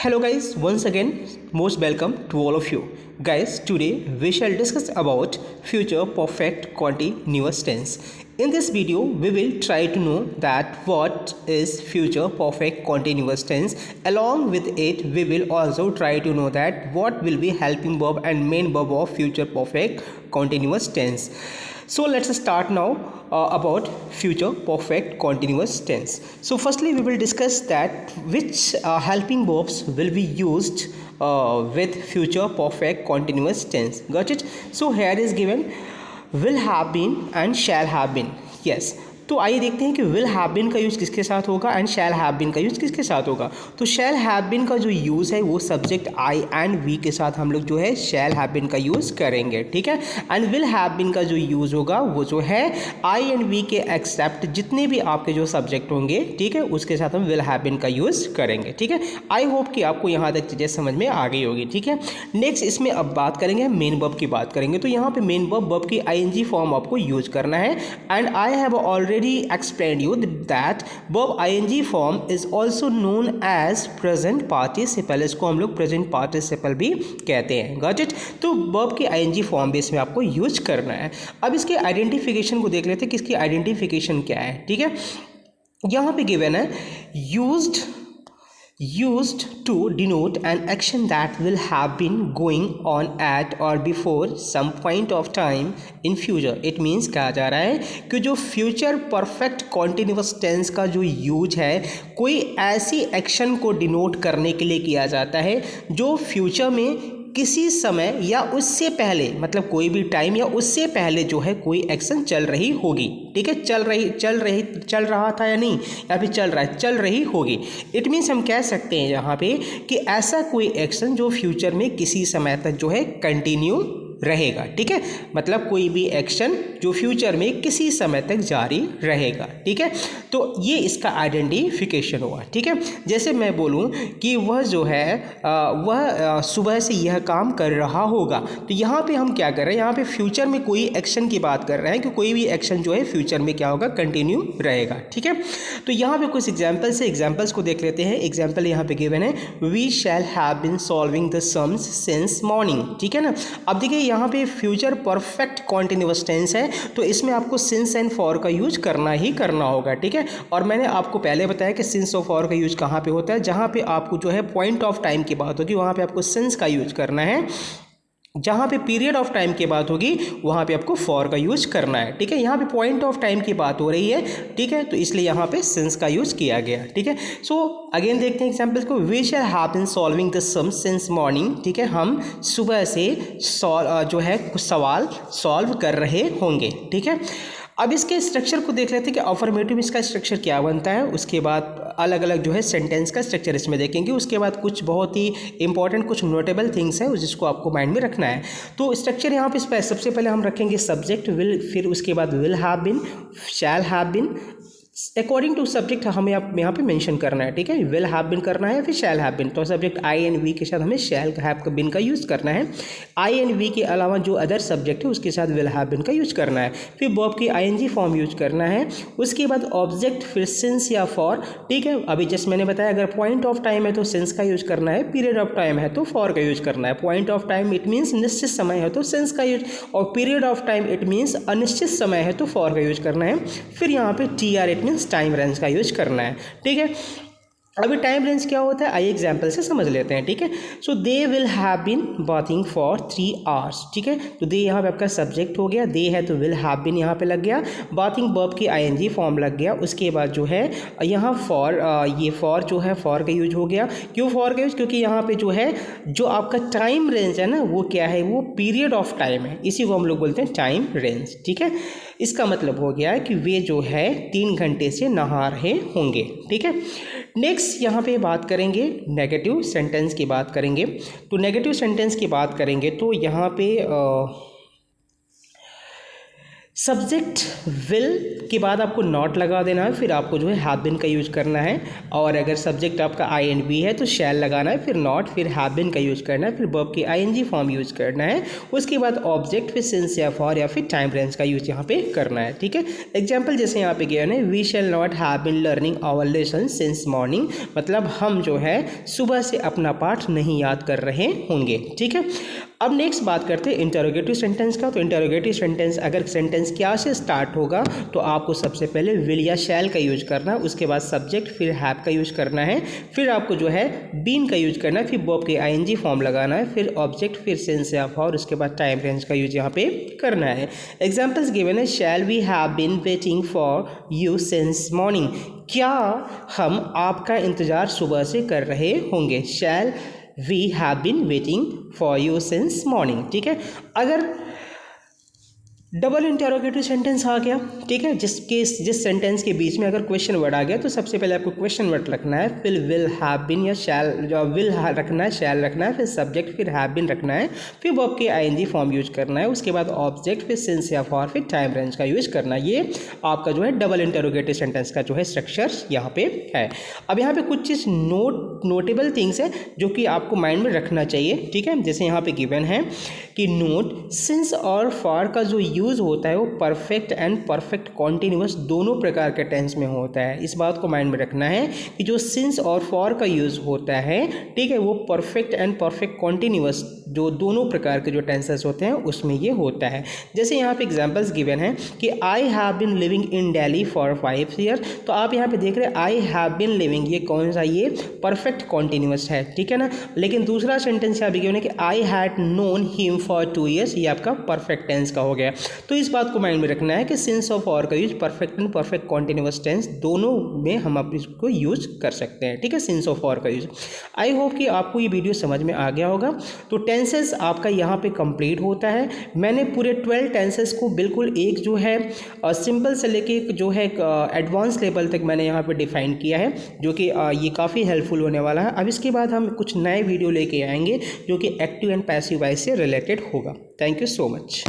Hello guys, once again most welcome to all of you. Guys, today we shall discuss about future perfect continuous tense. In this video we will try to know that what is future perfect continuous tense. Along with it we will also try to know that what will be helping verb and main verb of future perfect continuous tense. So let's start now about future perfect continuous tense. So firstly we will discuss that which helping verbs will be used with future perfect continuous tense. Got it? So here is given will have been and shall have been. Yes, तो आइए देखते हैं कि will have been का use किसके साथ होगा and shall have been का यूज़ किसके साथ होगा. तो शैल हैव बीन का जो यूज़ है वो सब्जेक्ट आई एंड वी के साथ हम लोग जो है शैल हैव बीन का यूज़ करेंगे. ठीक है. एंड विल हैव बीन का जो यूज़ होगा वो जो है आई एंड वी के एक्सेप्ट जितने भी आपके जो सब्जेक्ट होंगे, ठीक है, उसके साथ हम विल हैव बीन का यूज़ करेंगे. ठीक है. आई होप कि आपको यहाँ तक चीज़ें समझ में आ गई होगी. ठीक है. नेक्स्ट इसमें अब बात करेंगे मेन वर्ब की बात करेंगे. तो यहाँ पे मेन वर्ब की आईएनजी फॉर्म आपको यूज़ करना है. And I have already explained you that verb ing form is also known as present participle. इसको हम लोग present participle भी कहते हैं. Got it? तो verb की ing फॉर्म बेस में आपको यूज करना है. अब इसके आइडेंटिफिकेशन को देख लेते हैं कि इसकी आइडेंटिफिकेशन क्या है. ठीक है. यहाँ पे गिवन है used to denote an action that will have been going on at or before some point of time in future. It means कहा जा रहा है कि जो future perfect continuous tense का जो यूज है कोई ऐसी एक्शन को डिनोट करने के लिए किया जाता है जो फ्यूचर में किसी समय या उससे पहले, मतलब कोई भी टाइम या उससे पहले जो है कोई एक्शन चल रही होगी. ठीक है. चल रहा था या नहीं, या फिर चल रहा है, चल रही होगी. इट मीन्स हम कह सकते हैं यहाँ पे कि ऐसा कोई एक्शन जो फ्यूचर में किसी समय तक जो है कंटिन्यू रहेगा. ठीक है. मतलब कोई भी एक्शन जो फ्यूचर में किसी समय तक जारी रहेगा. ठीक है. तो ये इसका आइडेंटिफिकेशन हुआ. ठीक है. जैसे मैं बोलूँ कि वह जो है वह सुबह से यह काम कर रहा होगा. तो यहाँ पे हम क्या कर रहे हैं, यहाँ पे फ्यूचर में कोई एक्शन की बात कर रहे हैं कि कोई भी एक्शन जो है फ्यूचर में क्या होगा, कंटिन्यू रहेगा. ठीक है. तो यहाँ पे कुछ एग्जाम्पल्स है, एग्जाम्पल्स को देख लेते हैं. एग्जाम्पल यहाँ पे गिवन है we shall have been solving the sums since morning. ठीक है ना. अब देखिए यहाँ पे फ्यूचर परफेक्ट कॉन्टिन्यूअस टेंस है तो इसमें आपको सिंस एंड फॉर का यूज करना ही करना होगा. ठीक है. और मैंने आपको पहले बताया कि सिंस और फॉर का यूज कहाँ पे होता है, जहाँ पे आपको जो है पॉइंट ऑफ टाइम की बात होगी वहाँ पे आपको सिंस का यूज करना है. जहाँ पे पीरियड ऑफ टाइम की बात होगी वहाँ पे आपको फॉर का यूज करना है. ठीक है. यहाँ पे पॉइंट ऑफ टाइम की बात हो रही है. ठीक है. तो इसलिए यहाँ पे सिंस का यूज किया गया. ठीक है. सो अगेन देखते हैं एग्जाम्पल्स को. We shall have been solving the sum since morning. ठीक है. हम सुबह से जो है कुछ सवाल सॉल्व कर रहे होंगे. ठीक है. अब इसके स्ट्रक्चर को देख लेते हैं कि अफर्मेटिव इसका स्ट्रक्चर क्या बनता है. उसके बाद अलग अलग जो है सेंटेंस का स्ट्रक्चर इसमें देखेंगे. उसके बाद कुछ बहुत ही इंपॉर्टेंट कुछ नोटेबल थिंग्स हैं जिसको आपको माइंड में रखना है. तो स्ट्रक्चर यहाँ पे सबसे पहले हम रखेंगे सब्जेक्ट विल, फिर उसके बाद will have been, shall have been. According to subject हमें यहाँ पे मेंशन करना है. ठीक है. विल हैव बीन करना है, फिर शैल हैव बीन. तो सब्जेक्ट आई एंड वी के साथ हमें शैल हैव बीन का यूज़ करना है. आई एंड वी के अलावा जो अदर सब्जेक्ट है उसके साथ विल हैव बीन का यूज़ करना है. फिर वर्ब की आईएनजी फॉर्म यूज करना है. उसके बाद ऑब्जेक्ट, फिर सिंस या फॉर. ठीक है. अभी जस्ट मैंने बताया अगर पॉइंट ऑफ टाइम है तो सिंस का यूज करना है, पीरियड ऑफ टाइम है तो फॉर का यूज करना है. Point of time it means निश्चित समय है तो सिंस का यूज, और period of time it means अनिश्चित समय है तो फॉर का यूज करना है. फिर यहाँ पे T R it means time range का यूज करना है. ठीक है. अभी टाइम रेंज क्या होता है आइए एग्जाम्पल से समझ लेते हैं. ठीक है. So they will have been bathing for 3 hours. ठीक है. तो दे यहाँ पे आपका सब्जेक्ट हो गया, दे है तो विल हैव बीन यहाँ पे लग गया, बाथिंग वर्ब की आईएनजी फॉर्म लग गया. उसके बाद जो है यहाँ फॉर, ये फॉर जो है फॉर का यूज हो गया. क्यों फॉर का यूज, क्योंकि यहाँ पे जो है जो आपका टाइम रेंज है ना वो क्या है, वो पीरियड ऑफ टाइम है. इसी को हम लोग बोलते हैं टाइम रेंज. ठीक है. इसका मतलब हो गया कि वे जो है 3 घंटे से नहा रहे होंगे. ठीक है. नेक्स्ट यहाँ पे बात करेंगे नेगेटिव सेंटेंस की बात करेंगे. तो नेगेटिव सेंटेंस की बात करेंगे तो यहाँ पे सब्जेक्ट विल के बाद आपको नॉट लगा देना है, फिर आपको जो है हैव बीन का यूज करना है। और अगर सब्जेक्ट आपका आई एंड बी है तो शैल लगाना है, फिर नॉट, फिर हैव बीन का यूज करना है, फिर वर्ब की आईएनजी फॉर्म यूज करना है। उसके बाद ऑब्जेक्ट, फिर सिंस या फॉर या फिर टाइम रेंज का यूज यहाँ पे करना है। ठीक है, एग्जाम्पल जैसे यहाँ पे गिवन है, we shall not have been learning our lesson since morning, मतलब हम जो है सुबह से अपना पाठ नहीं याद कर रहे होंगे। ठीक है, अब नेक्स्ट बात करते हैं इंटरोगेटिव सेंटेंस का। तो इंटरोगेटिव सेंटेंस अगर सेंटेंस क्या से स्टार्ट होगा तो आपको सबसे पहले विल या शैल का यूज करना है, उसके बाद सब्जेक्ट, फिर हैव का यूज करना है, फिर आपको जो है बीन का यूज करना है, फिर वर्ब के आईएनजी फॉर्म लगाना है, फिर ऑब्जेक्ट, फिर सिंस या फॉर, उसके बाद टाइम रेंज का यूज यहाँ पे करना है। एग्जाम्पल्स गिवन है, shall we have been waiting for you since morning, क्या हम आपका इंतजार सुबह से कर रहे होंगे। Shall we have been waiting for you since morning. ठीक है, अगर डबल इंटरोगेटिव सेंटेंस आ गया, ठीक है, जिस सेंटेंस के बीच में अगर क्वेश्चन वर्ड आ गया तो सबसे पहले आपको क्वेश्चन वर्ड रखना है, फिर विल हैव बीन या शैल, जो विल रखना है, शैल रखना है, फिर सब्जेक्ट, फिर हैव बीन रखना है, फिर वर्ब के आईएनजी फॉर्म यूज करना है, उसके बाद ऑब्जेक्ट, फिर सिंस या फॉर, फिर टाइम रेंज का यूज करना है। ये आपका जो है डबल इंटरोगेटिव सेंटेंस का जो है स्ट्रक्चर यहाँ पे है। अब यहाँ पे कुछ चीज़ नोटेबल थिंग्स है जो कि आपको माइंड में रखना चाहिए। ठीक है, जैसे यहाँ पे गिवन है कि नोट, सिंस और फॉर का जो यूज़ होता है वो परफेक्ट एंड परफेक्ट कॉन्टिन्यूअस दोनों प्रकार के टेंस में होता है। इस बात को माइंड में रखना है कि जो सिंस और फॉर का यूज़ होता है, ठीक है, वो परफेक्ट एंड परफेक्ट कॉन्टिन्यूअस जो दोनों प्रकार के जो टेंसेस होते हैं उसमें ये होता है। जैसे यहाँ पे एग्जांपल्स गिवन है कि I have been living in Delhi for 5 year, तो आप यहाँ पे देख रहे हैं आई हैव बीन लिविंग, ये कौन सा, ये परफेक्ट कॉन्टिन्यूअस है। ठीक है ना, लेकिन दूसरा सेंटेंस यहाँ पे गिवन है कि I had known him for 2 years, ये आपका परफेक्ट टेंस का हो गया। तो इस बात को माइंड में रखना है कि सिंस और फॉर का use perfect and perfect continuous tense दोनों में हम आप इसको यूज कर सकते हैं। ठीक है, सिंस और फॉर का यूज। आई होप कि आपको ये वीडियो समझ में आ गया होगा। तो टेंसेस आपका यहाँ पे कंप्लीट होता है। मैंने पूरे 12 टेंसेस को बिल्कुल एक जो है सिंपल से लेके जो है एडवांस लेवल तक मैंने यहाँ पे डिफाइन किया है, जो कि ये काफ़ी हेल्पफुल होने वाला है। अब इसके बाद हम कुछ नए वीडियो लेके आएंगे जो कि एक्टिव एंड पैसिव वॉइस से रिलेटेड होगा। Thank you so much.